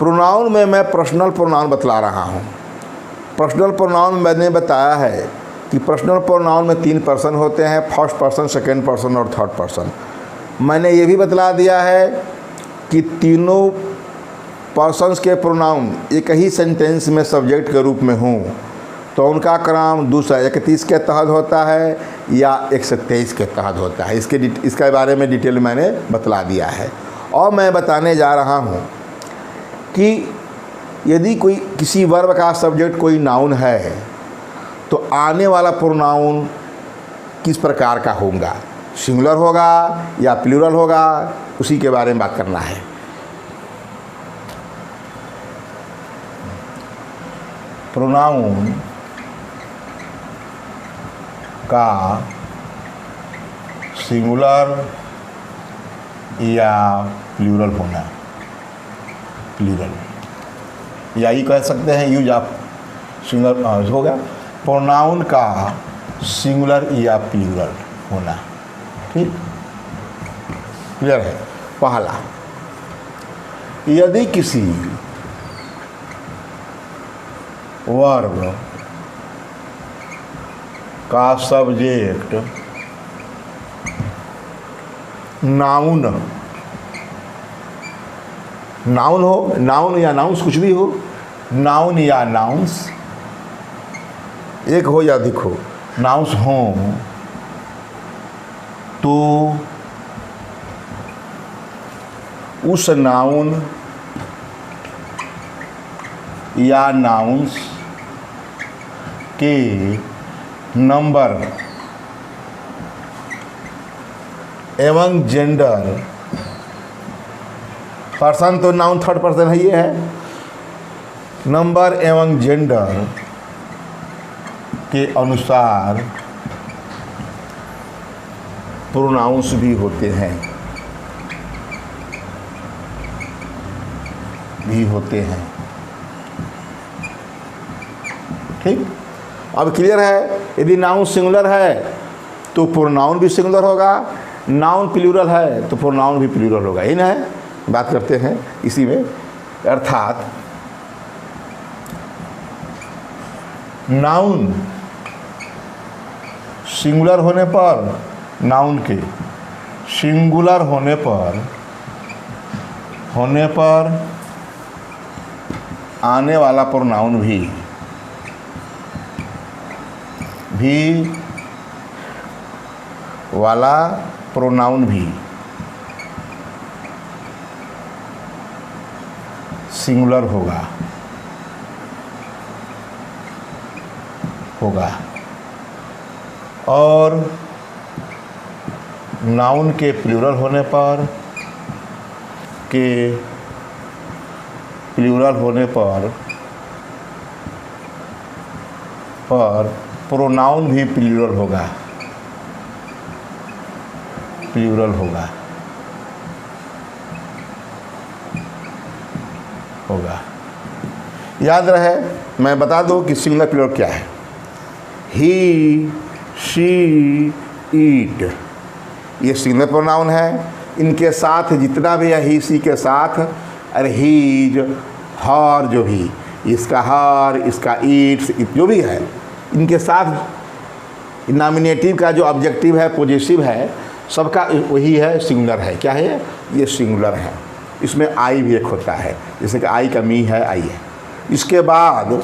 Pronoun में मैं personal pronoun बतला रहा हूँ। पर्सनल प्रोनाउन मैंने बताया है कि पर्सनल प्रोनाउन में 3 पर्सन होते हैं, फर्स्ट पर्सन, सेकंड पर्सन और थर्ड पर्सन। मैंने ये भी बतला दिया है कि तीनों पर्सन्स के प्रोनाउन एक ही सेंटेंस में सब्जेक्ट के रूप में हों तो उनका क्रम 231 के तहत होता है या 123 के तहत होता है। इसके बारे में डिटेल मैंने बतला दिया है। और मैं बताने जा रहा हूँ कि यदि कोई किसी वर्ब का सब्जेक्ट कोई नाउन है तो आने वाला प्रोनाउन किस प्रकार का होगा, सिंगुलर होगा या प्लूरल होगा, उसी के बारे में बात करना है। प्रोनाउन का सिंगुलर या प्लूरल होना, प्लूरल या ये कह सकते हैं यूज ऑफ सिंगुलर हो गया। प्रोनाउन का सिंगुलर या प्लूरल होना, ठीक, क्लियर है। पहला, यदि किसी वर्ब का सब्जेक्ट नाउन हो, नाउन या नाउंस कुछ भी हो, नाउन या नाउंस एक हो या अधिक हो, नाउंस हो तो उस नाउन या नाउंस के नंबर एवं जेंडर, पर्सन तो नाउन थर्ड पर्सन है, ये है, नंबर एवं जेंडर के अनुसार प्रोनाउंस भी होते हैं, ठीक। अब क्लियर है, यदि नाउन सिंगुलर है तो प्रोनाउन भी सिंगुलर होगा, नाउन प्लूरल है तो प्रोनाउन भी प्लूरल होगा। इन है, बात करते हैं इसी में। अर्थात नाउन सिंगुलर होने पर, नाउन के सिंगुलर होने पर आने वाला प्रोनाउन भी सिंगुलर होगा और नाउन के प्लूरल होने पर प्रोनाउन भी प्लूरल होगा। याद रहे, मैं बता दूं कि सिंगुलर प्लूरल क्या है। ही, शी, ईट, ये सिंगुलर प्रोनाउन है। इनके साथ जितना भी है, ही, सी के साथ, अरे हीज, हर, जो भी इसका हर, इसका ईट्स, जो भी है, इनके साथ नॉमिनेटिव का जो ऑब्जेक्टिव है, पॉजिटिव है, सबका वही है, सिंगुलर है। क्या है ये? सिंगुलर है। इसमें आई भी एक होता है, जैसे कि आई का मी है, आई है। इसके बाद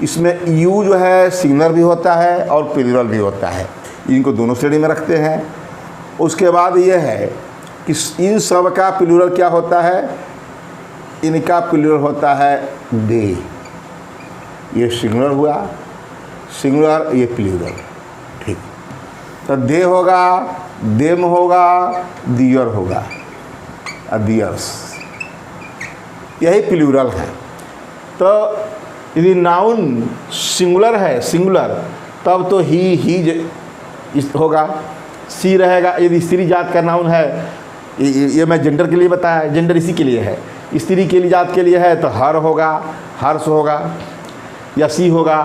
इसमें यू जो है सिंगुलर भी होता है और प्लूरल भी होता है, इनको दोनों श्रेणी में रखते हैं। उसके बाद ये है कि इन सब का प्लूरल क्या होता है? इनका प्लूरल होता है दे। ये सिंगुलर हुआ, सिंगुलर, ये प्लूरल, ठीक। तो दे होगा, देम होगा, दियर होगा, दियर्स, यही प्लूरल है। तो यदि नाउन सिंगुलर है, सिंगुलर, तब तो ही होगा, सी रहेगा। यदि स्त्री जात का नाउन है, ये मैं जेंडर के लिए बताया, जेंडर इसी के लिए है, स्त्री के लिए, जात के लिए है, तो हर होगा, हर्ष होगा या सी होगा।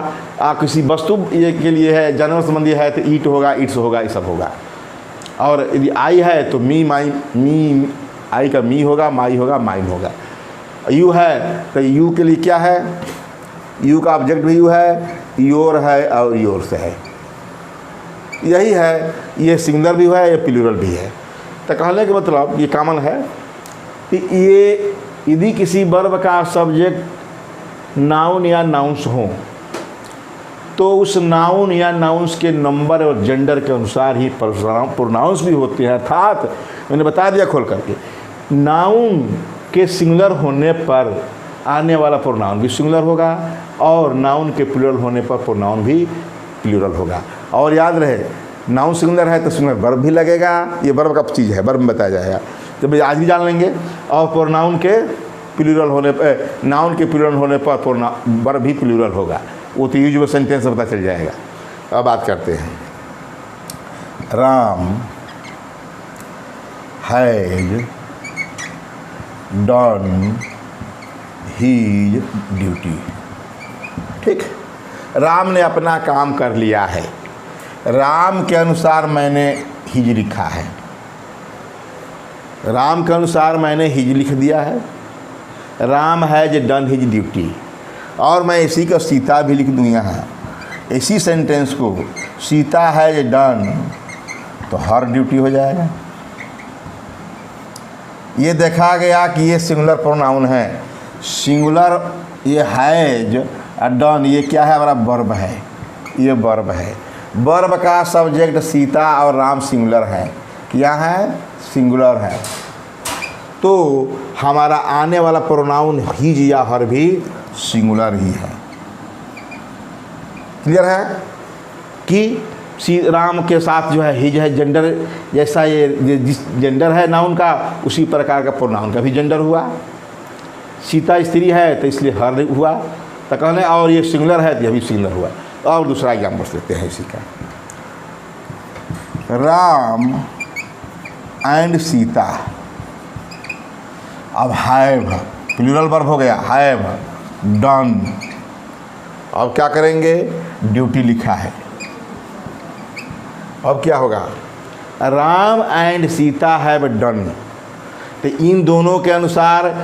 किसी वस्तु ये के लिए है, जानवर संबंधी है, तो ईट होगा, ईट्स होगा, ये सब होगा। और यदि आई है तो मी, माई, मी, आई का मी होगा, माई होगा, माइन होगा। यू है तो यू के लिए क्या है, यू का ऑब्जेक्ट भी यू है, योर है और योर्स है, यही है। ये सिंगुलर भी है, ये प्लूरल भी है। तो कहने का मतलब ये कॉमन है कि ये यदि किसी वर्ब का सब्जेक्ट नाउन या नाउंस हो तो उस नाउन या नाउंस के नंबर और जेंडर के अनुसार ही प्रोनाउंस भी होते हैं। अर्थात मैंने बता दिया खोल करके, नाउन के सिंगुलर होने पर आने वाला प्रोनाउन भी सिंगुलर होगा और नाउन के प्लूरल होने पर प्रोनाउन भी प्लूरल होगा। और याद रहे, नाउन सिंगुलर है तो सिंगुलर वर्ब भी लगेगा। ये वर्ब का चीज़ है, वर्ब में बताया जाएगा, तो आज भी जान लेंगे। और प्रोनाउन के प्लूरल होने पर, नाउन के प्लूरल होने पर वर्ब भी प्लूरल होगा। वो तो यूजुअल सेंटेंस में पता चल जाएगा। अब बात करते हैं। Ram has done his duty. ठीक, राम ने अपना काम कर लिया है। राम के अनुसार मैंने हिज लिखा है, राम के अनुसार मैंने हिज लिख दिया है। Ram has done his duty, और मैं इसी का सीता भी लिख दूँ यहाँ। इसी सेंटेंस को सीता हैज डन तो हर ड्यूटी हो जाएगा। ये देखा गया कि ये सिंगुलर प्रोनाउन है। सिंगुलर ये हैज डन, ये क्या है, हमारा वर्ब है, ये वर्ब है। वर्ब का सब्जेक्ट सीता और राम सिंगुलर है, क्या है, सिंगुलर है। तो हमारा आने वाला प्रोनाउन हिज या हर भी सिंगुलर ही है। क्लियर है कि राम के साथ जो है हिज है, जेंडर जैसा ये जिस जेंडर है नाउन का, उसी प्रकार का प्रोनाउन का भी जेंडर हुआ। सीता स्त्री है तो इसलिए हर हुआ, तो कहने, और ये सिंगुलर है तो यह भी सिंगुलर हुआ। और दूसरा एग्जाम्पल लेते हैं इसी का। राम एंड सीता, अब हैव प्लूरल वर्ब हो गया, हैव डन। अब क्या करेंगे, ड्यूटी लिखा है। अब क्या होगा, Ram and Sita have done, तो इन दोनों के अनुसार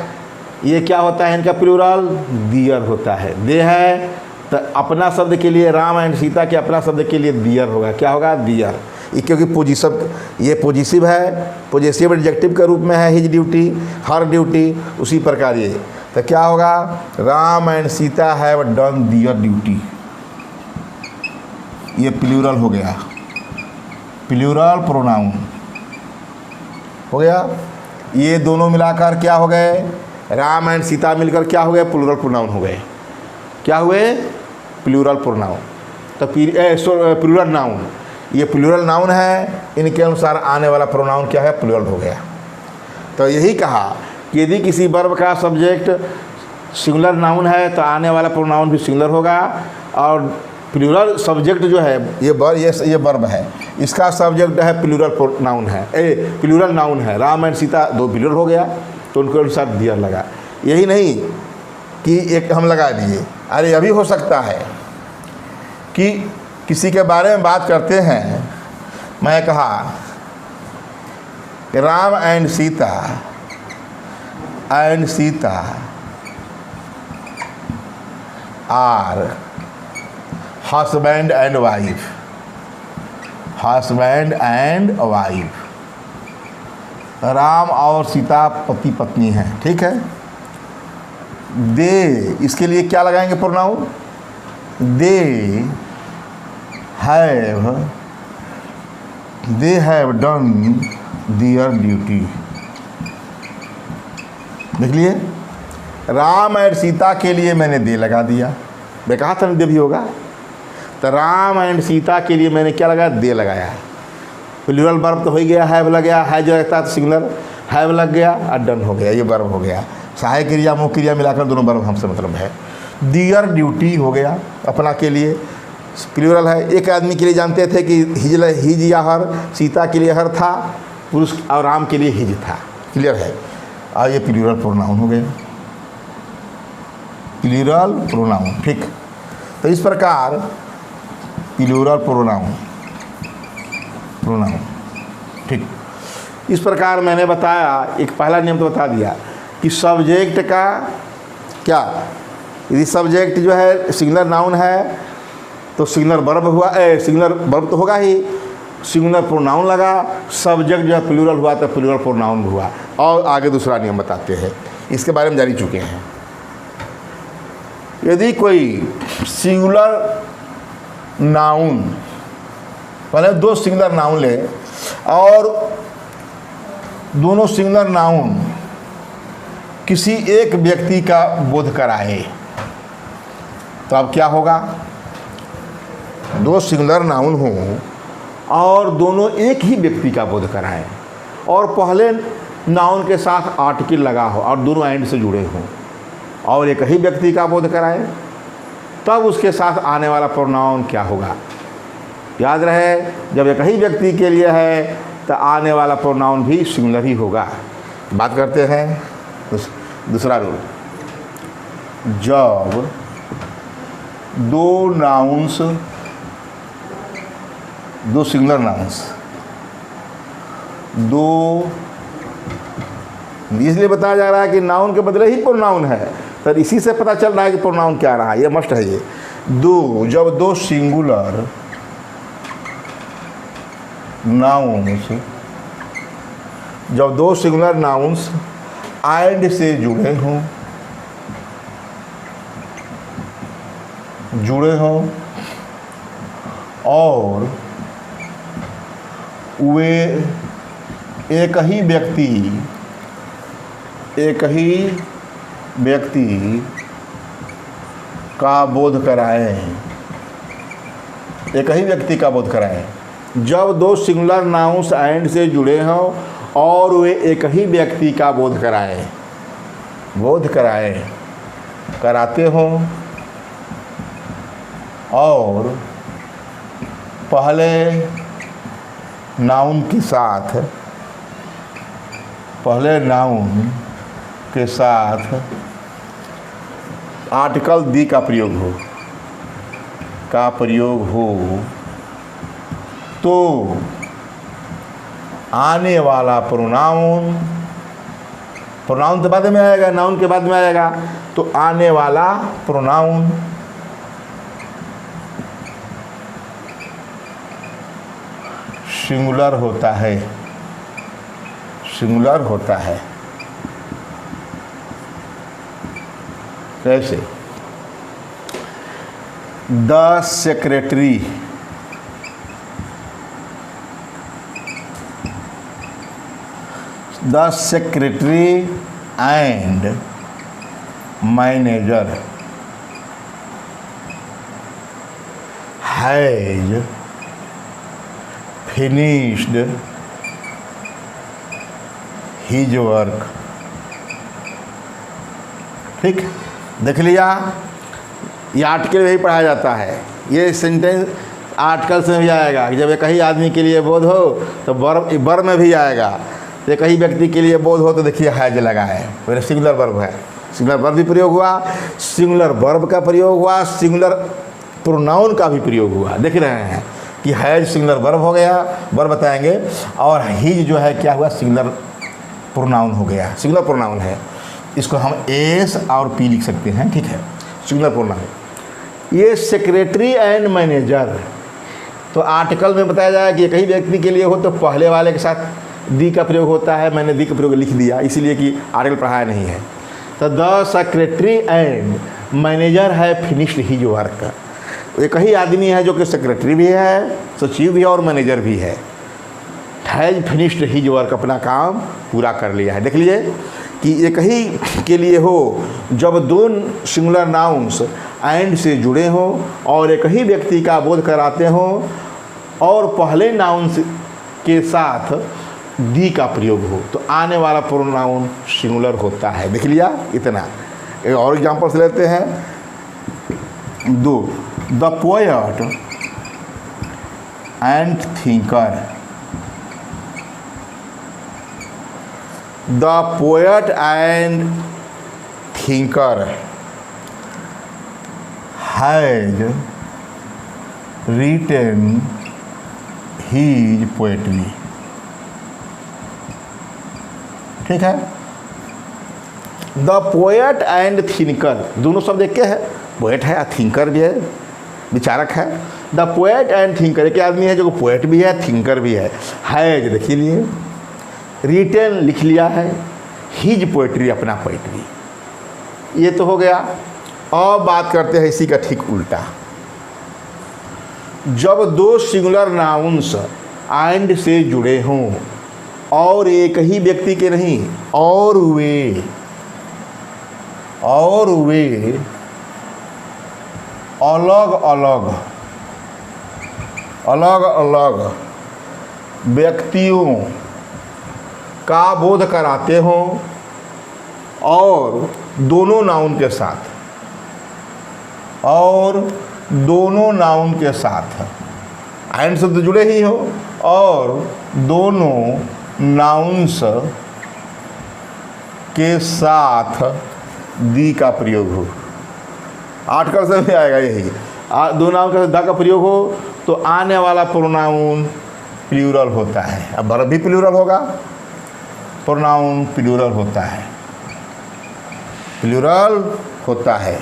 ये क्या होता है, इनका प्लूरल दियर होता है। दे है तो अपना शब्द के लिए, राम एंड सीता के अपना शब्द के लिए दियर होगा। क्या होगा, दियर। ये क्योंकि ये पॉजिटिव है, पॉजिटिव एडजेक्टिव के रूप में है हिज ड्यूटी, हर ड्यूटी, उसी प्रकार ये। तो क्या होगा, Ram and Sita have done their duty. ये प्लूरल हो गया, प्लूरल प्रोनाउन हो गया। ये दोनों मिलाकर क्या हो गए, राम एंड सीता मिलकर क्या हो गए, प्लूरल प्रोनाउन हो गए। क्या हुए, प्लूरल प्रोनाउन। तो प्लूरल नाउन, ये प्लूरल नाउन है, इनके अनुसार आने वाला प्रोनाउन क्या है, प्लूरल हो गया। तो यही कहा कि यदि किसी वर्ब का सब्जेक्ट सिंगुलर नाउन है तो आने वाला प्रोनाउन भी सिंगुलर होगा। और प्लूरल सब्जेक्ट जो है, ये वर्ब है, इसका सब्जेक्ट है प्लूरल नाउन है, प्लूरल नाउन है। राम एंड सीता दो प्लूरल हो गया, तो उनके अनुसार दियर लगा। यही नहीं कि एक हम लगा दिए। अरे अभी हो सकता है कि किसी के बारे में बात करते हैं, मैं कहा कि Ram and Sita are husband and wife, husband and wife. Ram और सीता पति पत्नी हैं, ठीक है। दे, इसके लिए क्या लगाएंगे pronoun, they have done their duty. देख लिए, राम एंड सीता के लिए मैंने दे लगा दिया, मैं कहा था दे भी होगा। तो राम एंड सीता के लिए मैंने क्या लगाया, दे लगाया। प्लूरल वर्ब तो हो गया, हैव लग गया, है जो लगता है सिंगुलर, हैव लग गया और डन हो गया, ये वर्ब हो गया। सहायक क्रिया मुख्य क्रिया मिलाकर दोनों वर्ब हमसे मतलब है। दियर ड्यूटी हो गया, अपना के लिए प्लूरल है। एक आदमी के लिए जानते थे कि हिज या हर, सीता के लिए हर था, पुरुष और राम के लिए हिज था। क्लियर है। और ये प्लूरल प्रोनाउन हो गया, प्लूरल प्रोनाउन। ठीक, तो इस प्रकार प्लूरल प्रोनाउन ठीक, इस प्रकार मैंने बताया। एक पहला नियम तो बता दिया कि सब्जेक्ट का क्या, यदि सब्जेक्ट जो है सिंगुलर नाउन है तो सिंगुलर वर्ब हुआ, सिंगुलर वर्ब तो होगा ही, सिंगुलर प्रोनाउन लगा, सब्जेक्ट जो है प्लूरल हुआ तो प्लूरल प्रोनाउन हुआ। और आगे दूसरा नियम बताते हैं, इसके बारे में जान चुके हैं। यदि कोई सिंगुलर नाउन, पहले दो सिंगुलर नाउन ले और दोनों सिंगुलर नाउन किसी एक व्यक्ति का बोध कराए, तो अब क्या होगा? दो सिंगुलर नाउन हो और दोनों एक ही व्यक्ति का बोध कराएं और पहले नाउन के साथ आर्टिकल लगा हो और दोनों एंड से जुड़े हों और एक ही व्यक्ति का बोध कराएं, तब उसके साथ आने वाला प्रोनाउन क्या होगा? याद रहे, जब एक ही व्यक्ति के लिए है तो आने वाला प्रोनाउन भी सिंगुलर ही होगा। बात करते हैं दूसरा रूल। जब दो नाउन्स, दो सिंगुलर नाउन्स, दो, इसलिए बताया जा रहा है कि नाउन के बदले ही प्रोनाउन है, तो इसी से पता चल रहा है कि प्रोनाउन क्या रहा है, ये मस्ट है। ये दो, जब दो सिंगुलर नाउन्स, जब दो सिंगुलर नाउन्स एंड से जुड़े हों और वे एक ही व्यक्ति का बोध कराएं, एक ही व्यक्ति का बोध कराएं। जब दो सिंगुलर नाउन्स एंड से जुड़े हों और वे एक ही व्यक्ति का बोध कराएं, कराते हों और पहले नाउन के साथ आर्टिकल दी का प्रयोग हो तो आने वाला प्रोनाउन तो बाद में आएगा, नाउन के बाद में आएगा, तो आने वाला प्रोनाउन सिंगुलर होता है। कैसे? The secretary and manager has finished his work. ठीक, देख लिया, ये आर्टिकल भी पढ़ाया जाता है। ये सेंटेंस आर्टिकल से भी आएगा, जब एक ही आदमी के लिए बोध हो तो वर्ब में भी आएगा। एक ही व्यक्ति के लिए बोध हो तो देखिए हैज लगा है, मेरा सिंगुलर वर्ब है, सिंगुलर वर्ब भी प्रयोग हुआ, सिंगुलर वर्ब का प्रयोग हुआ, सिंगुलर प्रोनाउन का भी प्रयोग हुआ। देख रहे हैं कि हैज सिंगुलर वर्ब हो गया, वर्ब बताएंगे, और हिज जो है क्या हुआ, सिंगुलर प्रोनाउन हो गया, सिंगुलर प्रोनाउन है। इसको हम एस और पी लिख सकते हैं, ठीक है, सिंगुलर प्रोनाउन। ये सेक्रेटरी एंड मैनेजर, तो आर्टिकल में बताया जाएगा कि एक ही व्यक्ति के लिए हो तो पहले वाले के साथ दी का प्रयोग होता है, मैंने दी का प्रयोग लिख दिया इसलिए कि आर्टिकल पढ़ाया नहीं है। तो द सेक्रेटरी एंड मैनेजर है फिनिश्ड हिज वर्क। एक ही आदमी है जो कि सेक्रेटरी भी है, सचिव भी है और मैनेजर भी है। हैज फिनिश्ड हिज वर्क, अपना काम पूरा कर लिया है। देख लिए कि एक ही के लिए हो जब दो सिंगुलर नाउन्स एंड से जुड़े हों और एक ही व्यक्ति का बोध कराते हों और पहले नाउन के साथ दी का प्रयोग हो तो आने वाला प्रोनाउन सिंगुलर होता है। देख लिया इतना। एक और एग्जांपल से लेते हैं, दो, the poet and thinker, the poet and thinker has written his poetry. ठीक है, द पोएट एंड थिंकर, दोनों शब्द एक के है, पोएट है, थिंकर भी है, विचारक है। द पोएट एंड थिंकर, एक आदमी है जो पोएट भी है, थिंकर भी है। हैज देखिए लिए, रिटन लिख लिया है, हिज पोएट्री, अपना पोएट्री, ये तो हो गया। अब बात करते हैं इसी का ठीक उल्टा। जब दो सिंगुलर नाउन्स एंड से जुड़े हों और एक ही व्यक्ति के नहीं, और वे अलग अलग व्यक्तियों का बोध कराते हों और दोनों नाउन के साथ एंड शब्द तो जुड़े ही हो और दोनों नाउन्स के साथ दी का प्रयोग हो। आर्टिकल से भी आएगा यही, दो नाउन के साथ द का प्रयोग हो तो आने वाला प्रोनाउन प्लूरल होता है। अब वर्ब भी प्लूरल होगा, प्रोनाउन प्लूरल होता है, प्लूरल होता है,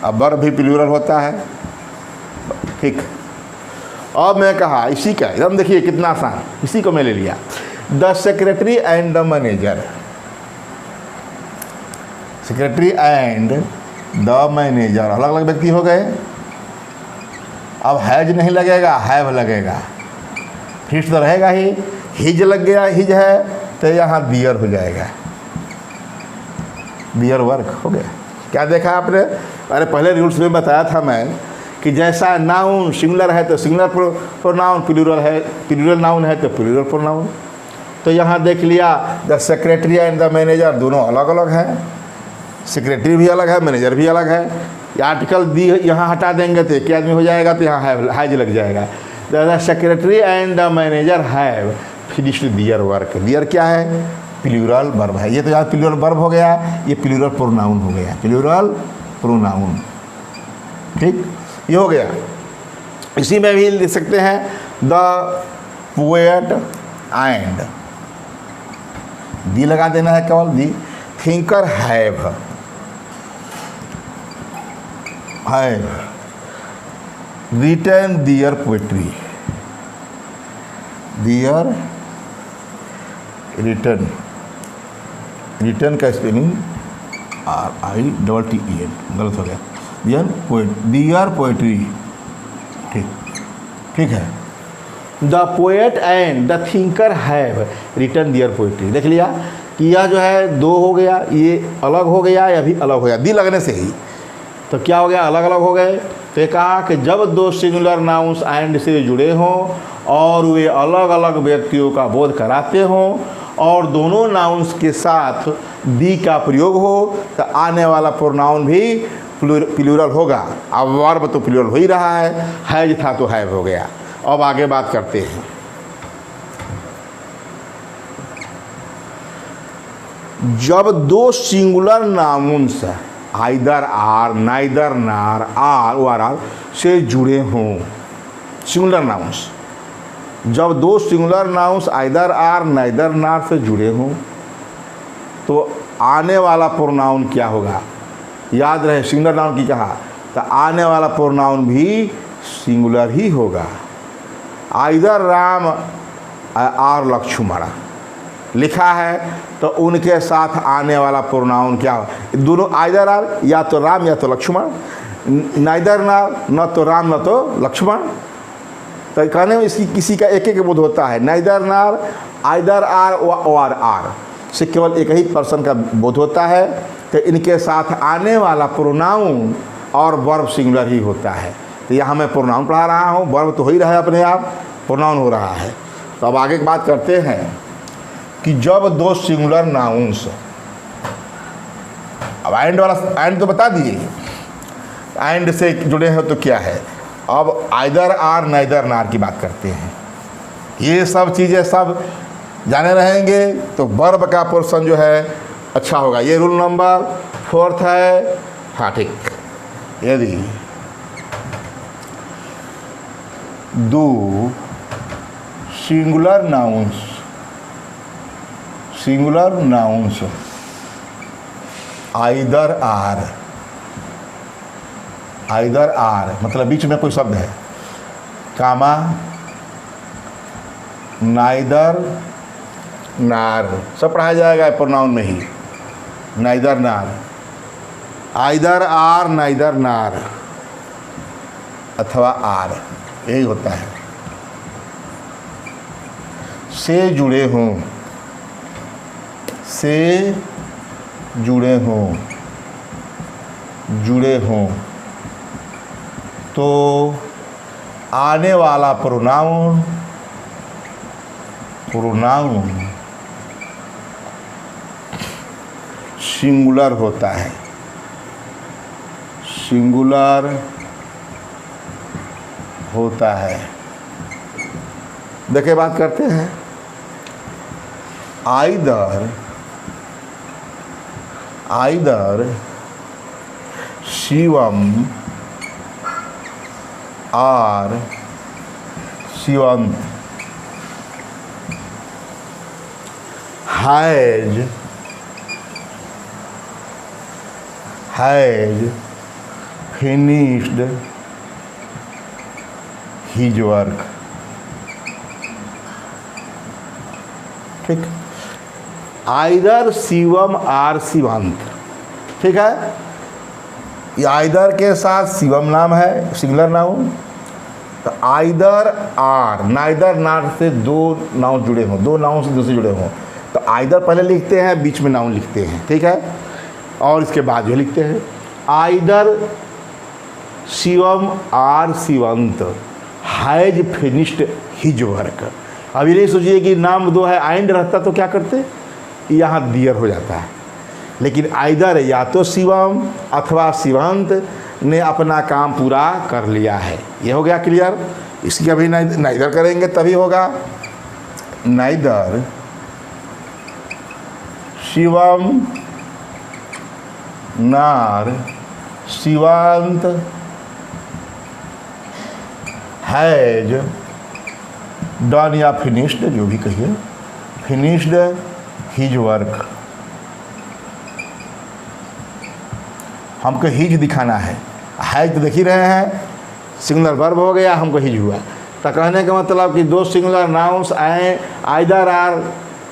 अब वर्ब भी प्लूरल होता है। ठीक, अब मैं कहा इसी का एकदम देखिए कितना आसान, इसी को मैं ले लिया। The secretary and the manager, secretary and the manager अलग अलग व्यक्ति हो गए। अब हैज नहीं लगेगा, हैव लगेगा, फिर तो रहेगा ही, हिज लग गया, हिज है तो यहाँ दियर हो जाएगा, दियर वर्क हो गया। क्या देखा आपने? अरे पहले रूल्स में बताया था मैं कि जैसा नाउन सिंगुलर है तो सिंगुलर प्रोनाउन, प्लूरल है, प्लूरल नाउन है तो प्लूरल प्रोनाउन। तो यहाँ देख लिया the secretary and the manager दोनों अलग अलग हैं, सेक्रेटरी भी अलग है, मैनेजर भी अलग है। आर्टिकल दी यहाँ हटा देंगे तो एक आदमी हो जाएगा, तो यहाँ हैज लग जाएगा। The secretary and the manager have finished their work. Their क्या है? प्लूरल वर्ब है। ये तो यहाँ प्लूरल वर्ब हो गया, ये प्लूरल प्रोनाउन हो गया, प्लूरल प्रोनाउन। ठीक, ये हो गया। इसी में भी लिख सकते हैं द पोएट एंड, दी लगा देना है केवल, the thinker have written their poetry, their written, written का स्पेलिंग RITTEN गलत हो गया, दियर पोएट्री। ठीक, ठीक है। The poet and the thinker have written their poetry. देख लिया कि यह जो है दो हो गया, ये अलग हो गया, या भी अलग हो गया, दी लगने से ही तो क्या हो गया, अलग अलग हो गए। तो ये कहा कि जब दो सिंगुलर नाउन्स एंड से जुड़े हों और वे अलग अलग व्यक्तियों का बोध कराते हों और दोनों नाउन्स के साथ दी का प्रयोग हो तो आने वाला प्रोनाउन भी प्लूरल होगा। अब वर्ब तो प्लूरल हो ही रहा है, हैज था तो हैव हो गया। अब आगे बात करते हैं। जब दो singular nouns either or, neither nor, or और आर से जुड़े हों, सिंगुलर नाउन्स, जब दो singular nouns either or, neither nor से जुड़े हों तो आने वाला प्रोनाउन क्या होगा? याद रहे सिंगुलर नाउन की कहा तो आने वाला प्रोनाउन भी सिंगुलर ही होगा। आइदर राम और लक्ष्मण लिखा है तो उनके साथ आने वाला प्रोनाउन क्या हो? दोनों आइदर आर, या तो राम या तो लक्ष्मण, नाइदर नार, न तो राम न तो लक्ष्मण। तो कहने में इसकी किसी का एक एक बोध होता है। नाइदर नार, आइदर आर और आर से केवल एक ही पर्सन का बोध होता है। तो इनके साथ आने वाला प्रोनाउन और वर्ब सिंगुलर ही होता है। तो यहाँ मैं प्रोनाउन पढ़ा रहा हूँ, वर्ब तो हो ही रहा है अपने आप, प्रोनाउन हो रहा है। तो अब आगे की बात करते हैं कि जब दो सिंगुलर नाउन्स, अब एंड वाला, एंड तो बता दिए, एंड से जुड़े हैं तो क्या है। अब आइदर आर, नाइदर नार की बात करते हैं। ये सब चीज़ें सब जाने रहेंगे तो वर्ब का पोर्शन जो है अच्छा होगा। ये रूल नंबर 4 है। हाँ ठीक, यदि दो singular nouns either or, either or मतलब बीच में कोई शब्द है, कामा नाइदर नार, सब पढ़ाया जाएगा प्रोनाउन में ही, नाइदर नार, आइदर आर नाइदर नार अथवा आर, यही होता है। से जुड़े हों, से जुड़े हों, जुड़े हों, तो आने वाला प्रोनाउन, प्रोनाउन सिंगुलर होता है, सिंगुलर होता है। देखिए बात करते हैं, either, either Shivam or Shivant, has, has finished his work. ठीक, आइदर शिवम आर शिवंत, ठीक है। ये आइदर के साथ शिवम नाम है, सिंगुलर नाउन, तो आइदर आर, नाइदर नार से दो नाउन जुड़े हों, दो नाउन से दूसरे जुड़े हों, तो आइदर पहले लिखते हैं, बीच में नाउन लिखते हैं, ठीक है, और इसके बाद जो लिखते हैं either Shivam or Shivant has finished his work. अब ये नहीं सोचिए कि नाम दो है, आइंड रहता तो क्या करते, यहाँ दियर हो जाता है, लेकिन आइदर या तो शिवम अथवा शिवंत ने अपना काम पूरा कर लिया है। ये हो गया क्लियर। इसकी अभी नाइदर करेंगे तभी होगा, नाइदर शिवम नार शिवंत हैज डन या फिनिश्ड, जो भी कहिए, फिनिश्ड हिज वर्क। हमको हिज दिखाना है, हैज तो देख ही रहे हैं, सिंगुलर वर्ब हो गया, हमको हिज हुआ, तो कहने का मतलब कि दो सिंगुलर नाउन्स आए, आइदर आर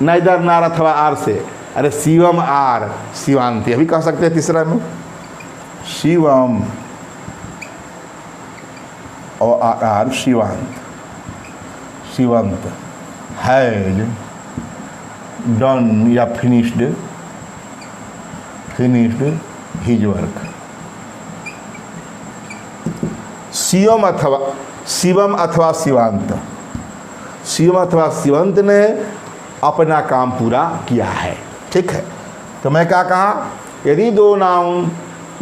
नाइदर नार अथवा आर से, अरे शिवम आर शिवांत, अभी कह सकते हैं तीसरा में, शिवम और are Shivant, Shivant has done या finished, finished his work. Shivam अथवा शिवांत, शिवम अथवा शिवंत ने अपना काम पूरा किया है, ठीक है। तो मैं क्या कहा, यदि दो नाउन,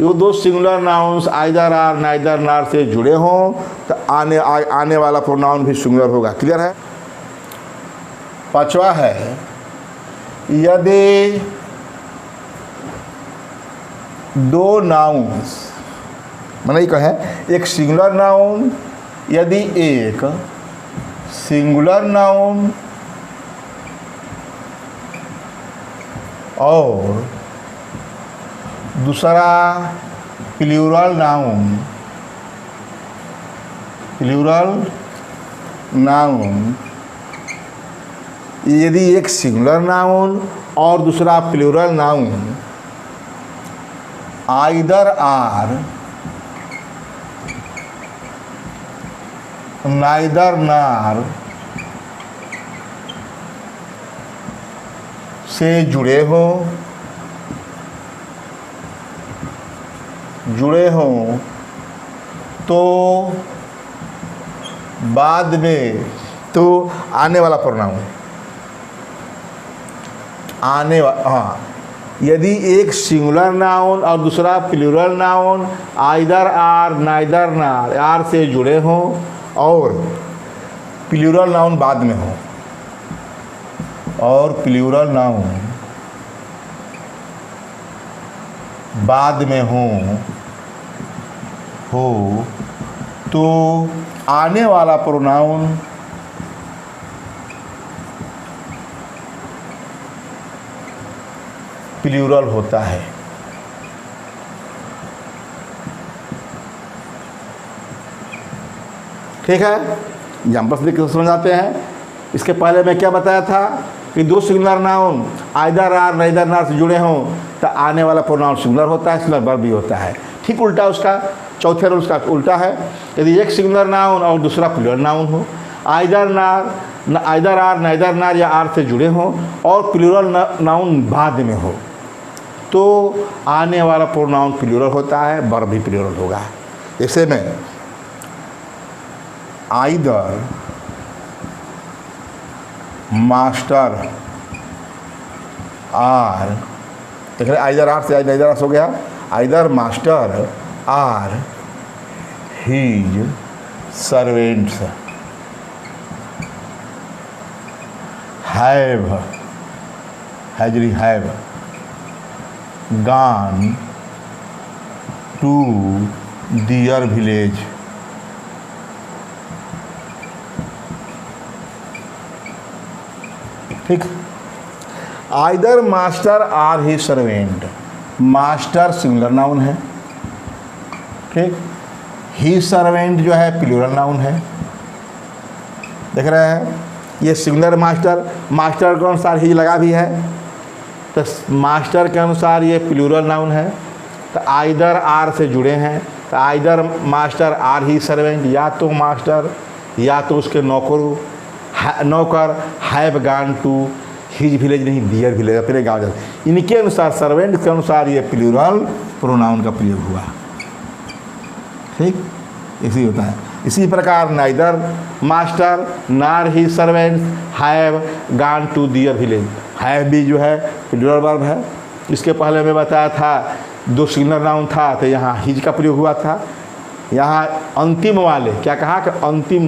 ये दो singular nouns either or neither nor से जुड़े हों तो आने वाला प्रोनाउन भी सिंगुलर होगा। क्लियर है। पांचवा है, यदि दो नाउन्स, मैंने कहें एक सिंगुलर नाउन, यदि एक सिंगुलर नाउन और दूसरा प्लूरल नाउन, प्लूरल नाउन, यदि एक सिंगुलर नाउन और दूसरा plural noun either or neither nor से जुड़े हों तो बाद में, तो आने वाला प्रोनाउन, हाँ, यदि एक सिंगुलर नाउन और दूसरा plural noun either or neither nor, or से जुड़े हों और प्लूरल नाउन बाद में हो, और प्लूरल नाउन बाद में हो तो आने वाला प्रोनाउन प्लूरल होता है। ठीक है, एग्जाम्पल्स देख के समझाते हैं। इसके पहले मैं क्या बताया था कि दो singular noun either or neither nor से जुड़े हों तो आने वाला प्रोनाउन सिंगुलर होता है, सिंगुलर वर्ब भी होता है। ठीक उल्टा उसका चौथे रूल उसका उल्टा है। यदि एक सिंगुलर नाउन और दूसरा प्लूरल नाउन हो, आइदर आर नाइदर नार या आर से जुड़े हों और प्लूरल नाउन बाद में हो तो आने वाला प्रोनाउन प्लूरल होता है, वर्ब भी प्लूरल होगा। जैसे में आइदर मास्टर आर, देख रहे आइदर आर से आइदर आर हो गया, either master or his servants have gone to their village। ठीक, either master or he servant, master singular noun है, ठीक, ही सर्वेंट जो है प्लूरल नाउन है। देख रहे हैं ये सिंगुलर मास्टर, मास्टर के अनुसार ही लगा भी है तो मास्टर के अनुसार ये प्लूरल नाउन है। तो आइदर आर से जुड़े हैं तो either master or he servant, या तो मास्टर या तो उसके नौकर have gone to his village, नहीं दियर विलेज, अपने गाँव जाते। इनके अनुसार सर्वेंट के अनुसार ये प्लूरल प्रोनाउन का प्रयोग हुआ। ठीक, इसी होता है। इसी प्रकार नाइदर मास्टर नार ही servant have gone to their village, have भी जो है प्लूरल वर्ब है। इसके पहले मैं बताया था दो सिंगुलर नाउन था तो यहाँ हिज का प्रयोग हुआ था। यहाँ अंतिम वाले क्या कहा कि अंतिम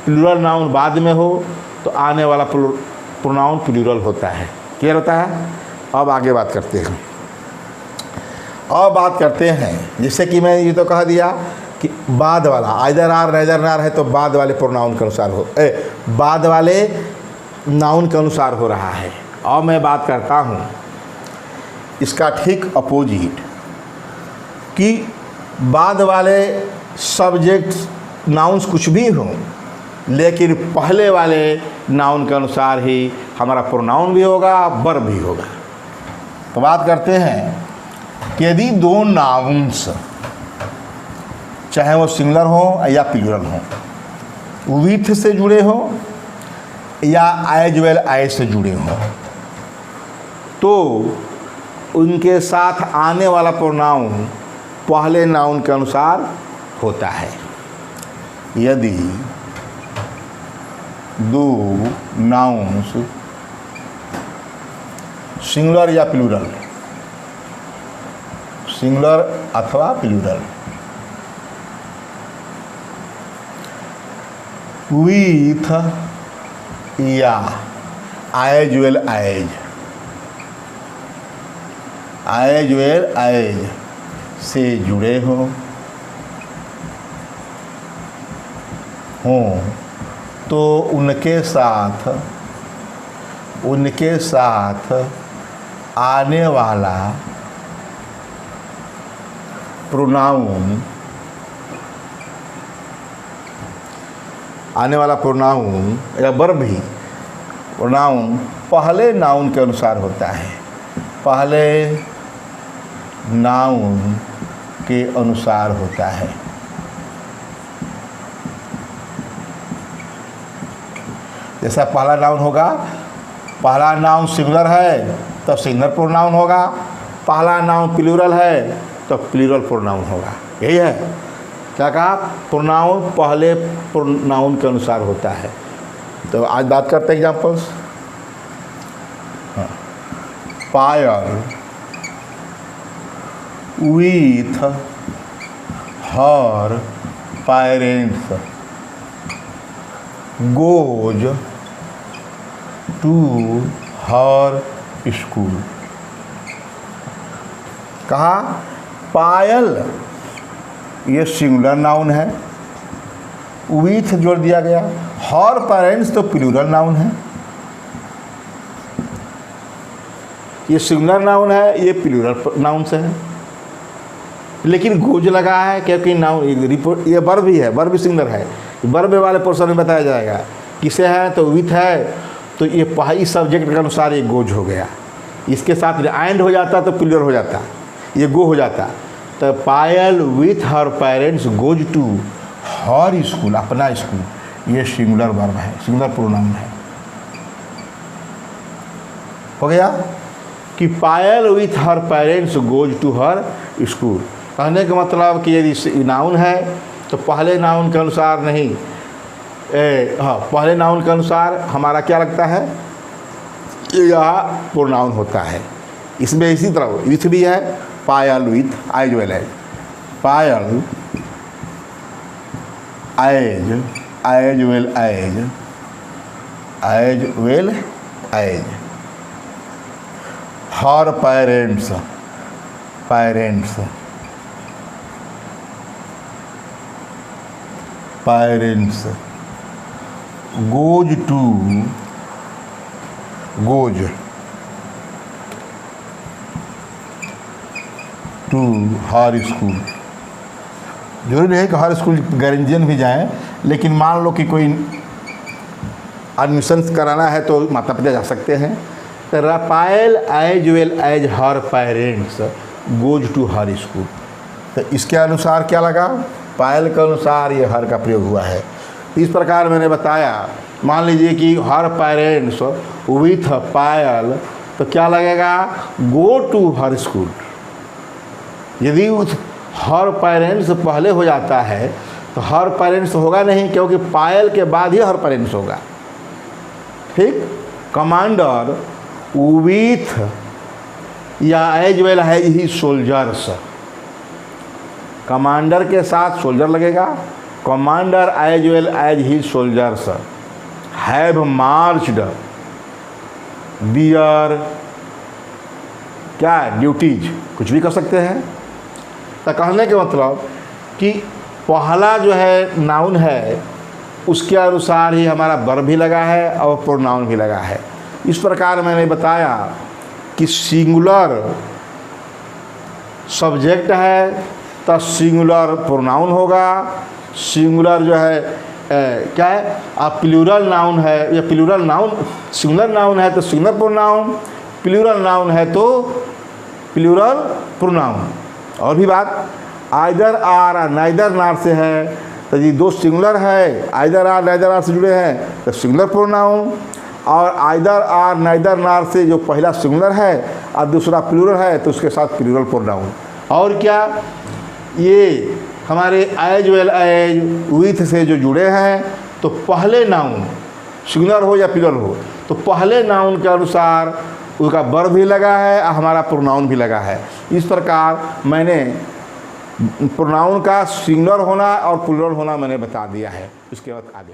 प्लूरल नाउन बाद में हो तो आने वाला प्रोनाउन प्लूरल होता है। क्लियर होता है। अब आगे बात करते हैं। अब बात करते हैं जैसे कि मैं ये तो कह दिया कि बाद वाला आइदर आर नाइदर नार है तो बाद वाले प्रोनाउन के अनुसार बाद वाले नाउन के अनुसार हो रहा है। अब मैं बात करता हूँ इसका ठीक अपोजिट कि बाद वाले सब्जेक्ट नाउन्स कुछ भी हों लेकिन पहले वाले नाउन के अनुसार ही हमारा प्रोनाउन भी होगा, वर्ब भी होगा। तो बात करते हैं कि यदि दो नाउन्स चाहे वो सिंगुलर हो या प्लूरल हो, विथ से जुड़े हो या एज वेल एज से जुड़े हो, तो उनके साथ आने वाला प्रोनाउन पहले नाउन के अनुसार होता है। यदि दो नाउन्स सिंगुलर या प्लूरल, सिंगुलर अथवा प्लूरल, विथ या एज वेल एज से जुड़े हों तो उनके साथ आने वाला प्रोनाउन या वर्ब भी प्रोनाउन पहले नाउन के अनुसार होता है, पहले नाउन के अनुसार होता है। जैसा पहला नाउन होगा, पहला नाउन सिंगुलर है तो सिंगुलर प्रोनाउन होगा, पहला नाउन प्लूरल है तो प्लूरल प्रोनाउन होगा। यही है क्या कहा, प्रोनाउन पहले प्रोनाउन के अनुसार होता है। तो आज बात करते हैं examples. Payal with her parents goes to her school। कहा पायल ये सिंगुलर नाउन है, विथ जोड़ दिया गया, हर पेरेंट्स तो प्लूरल नाउन है। ये सिंगुलर नाउन है, ये प्लूरल नाउन से है, लेकिन गोज लगा है क्योंकि नाउन ये वर्ब भी है, वर्ब भी सिंगुलर है, वर्ब वाले पोर्शन में बताया जाएगा। किसे है तो विथ है, तो ये इस सब्जेक्ट के अनुसार ये गोज हो गया। इसके साथ एंड हो जाता तो प्लूरल हो जाता, ये गो हो जाता। तो Payal with her parents goes to her school, अपना स्कूल, ये सिंगुलर वर्ब है, सिंगुलर प्रोनाउन है। हो गया कि Payal with her parents goes to her school. कहने का मतलब कि यदि नाउन है तो पहले नाउन के अनुसार नहीं, पहले नाउन के अनुसार हमारा क्या लगता है, यह प्रोनाउन होता है। इसमें इसी तरह विथ भी है, Payal with as well as, Payal as well as, as well as, her parents, parents, parents, goes to, goes to her school. जरूरी नहीं है कि हर स्कूल गार्जियन भी जाएं, लेकिन मान लो कि कोई एडमिशन कराना है तो माता पिता जा सकते हैं। तो Payal as well as her parents goes to her school, तो इसके अनुसार क्या लगा, पायल के अनुसार ये हर का प्रयोग हुआ है। इस प्रकार मैंने बताया। मान लीजिए कि हर पेरेंट्स विथ पायल, तो क्या लगेगा, गो टू हर स्कूल। यदि उस हर पेरेंट्स पहले हो जाता है तो हर पेरेंट्स होगा नहीं, क्योंकि पायल के बाद ही हर पेरेंट्स होगा। ठीक, कमांडर विथ या एज वेल एज ही सोल्जर्स, कमांडर के साथ सोल्जर लगेगा। कमांडर एज वेल एज ही सोल्जर्स हैव मार्च्ड दियर, क्या ड्यूटीज, कुछ भी कर सकते हैं। तो कहने के मतलब कि पहला जो है नाउन है उसके अनुसार ही हमारा वर्ब भी लगा है और प्रोनाउन भी लगा है। इस प्रकार मैंने बताया कि सिंगुलर सब्जेक्ट है तो सिंगुलर प्रोनाउन होगा। सिंगुलर जो है क्या है, आप प्लूरल नाउन है या प्लूरल नाउन, सिंगुलर नाउन है तो सिंगुलर प्रोनाउन, प्लूरल नाउन है तो प्लूरल प्रोनाउन। और भी बात, आइदर आर और नाइदर नार से है, तो ये दो सिंगुलर है, आइदर आर नाइदर आर से जुड़े हैं तो सिंगुलर प्रोनाउन, और आइदर आर नाइदर नार से जो पहला सिंगुलर है और दूसरा प्लूरल है तो उसके साथ प्लूरल प्रोनाउन। और क्या, ये हमारे एज वेल एज विथ से जो जुड़े हैं तो पहले नाउन सिंगुलर हो या प्लूरल हो तो पहले नाउन के अनुसार उसका वर्ब भी लगा है और हमारा प्रोनाउन भी लगा है। इस प्रकार मैंने प्रोनाउन का सिंगुलर होना और प्लूरल होना मैंने बता दिया है। इसके बाद आगे